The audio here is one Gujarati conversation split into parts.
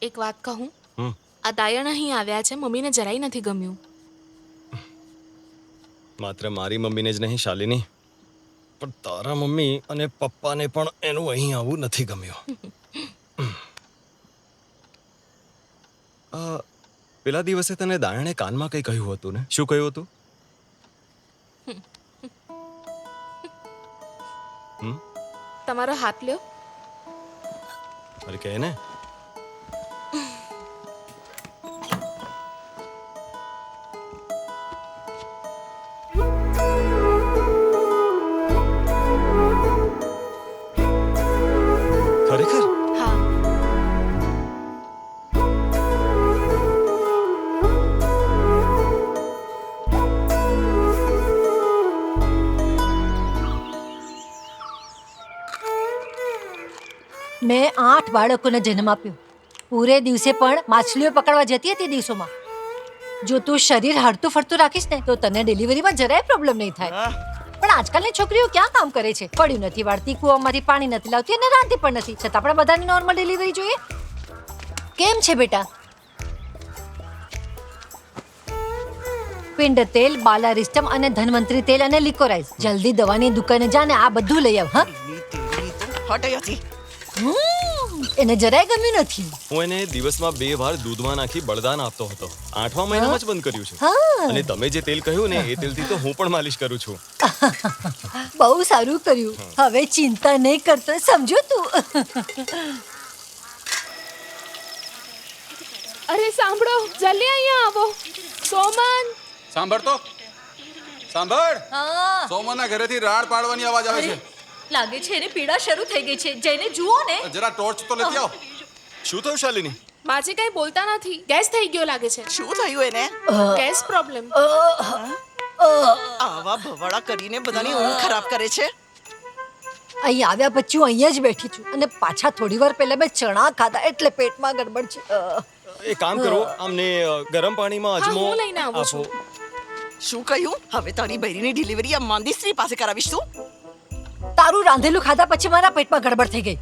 એક વાત કહું, હમ આ દાયણ અહીં આવ્યા છે, મમ્મીને જરાય નથી ગમ્યું. માત્ર મારી મમ્મીને જ નહીં શાલિની, પણ તારા મમ્મી અને પપ્પાને પણ એનું અહીં આવવું નથી ગમ્યું. પેલા દિવસે તને દાયણે કાનમાં કંઈ કહ્યું હતું ને? શું કહ્યું હતું? તમારો હાથ લ્યો. અરે કહે ને. ખરેખર? હા. મેં 8 બાળકોને જન્મ આપ્યો. પૂરે દિવસે પણ માછલીઓ પકડવા જતી હતી દિવસોમાં. જો તું શરીર હરતું ફરતું રાખીશ ને તો તને ડિલિવરીમાં જરાય પ્રોબ્લેમ નહીં થાય. પણ આજકાલની છોકરીઓ ક્યાં કામ કરે છે? પડ્યું નથી વાળતી, કૂવામાંથી પાણી નથી લાવતી અને રાંધતી પણ નથી. છતાં આપણે બધાને નોર્મલ ડિલિવરી જોઈએ. કેમ છે બેટા? પિંડ તેલ, બાલારિસ્ટમ અને ધન્વંતરી તેલ અને લિકોરાઇઝ. જલ્દી દવાની દુકાને જા ને આ બધું લઈ આવ. હા, હટ અહીંયાથી. એને જરાય ગમ્યું નથી. હું એને દિવસમાં 2 વાર દૂધમાં નાખી બળદાન આપતો હતો. 8મા મહિનામાં જ બંધ કર્યું છે. હા. અને તમે જે તેલ કહ્યું ને એ તેલથી તો હું પણ માલિશ કરું છું. બહુ સારું કર્યું. હવે ચિંતા નહીં કરતો, સમજો તું. અરે સાંભળો, જલ્દી અહીંયા આવો. સોમન, સાંભળ તો સાંભળ. હા, સોમનના ઘરેથી રાડ પાડવાની અવાજ આવે છે. લાગે છે એને પીડા શરૂ થઈ ગઈ છે. જઈને જુઓ ને. જરા ટોર્ચ તો લેતી આવ. શું થયું શાલિની? માજી કઈ બોલતા નથી. ગેસ થઈ ગયો લાગે છે. શું થયું એને? Gas problem. આવા ભવાડા કરીને બધાની ઊંઘ ખરાબ કરે છે. અહીં આવ્યા પછી હું અહીંયા જ બેઠી છું અને પાછા થોડી વાર પહેલા મેં ચણા ખાધા એટલે પેટમાં ગડબડ છે. એક કામ કરો, આમને ગરમ પાણીમાં હા, અજમો હું લઈને આવું છું. શું કહ્યું? હવે તારી બૈરીની ડિલિવરી આ માંદી સ્ત્રી પાસે કરાવીશ તું? તારું રાંધેલું ખાધા પછી મારા પેટમાં ગડબડ થઈ ગઈ.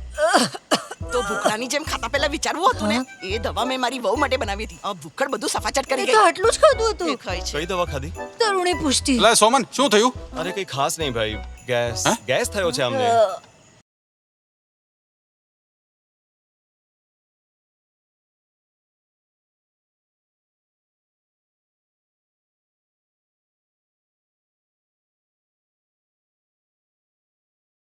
તો ભૂખડાની જેમ ખાતા પહેલા વિચારવું હતું ને. એ દવા મેં મારી વહુ માટે બનાવી હતી. આ ભૂખડ બધું સફાચટ કરી એ તો ગઈ. આટલું જ ખાધું એ હતું. ખાય છે. કઈ દવા ખાધી? તરુણી પુષ્ટિ. લે સોમન, શું થયું? અરે કઈ ખાસ નહીં ભાઈ. ગેસ હા? ગેસ થયો છે અમને.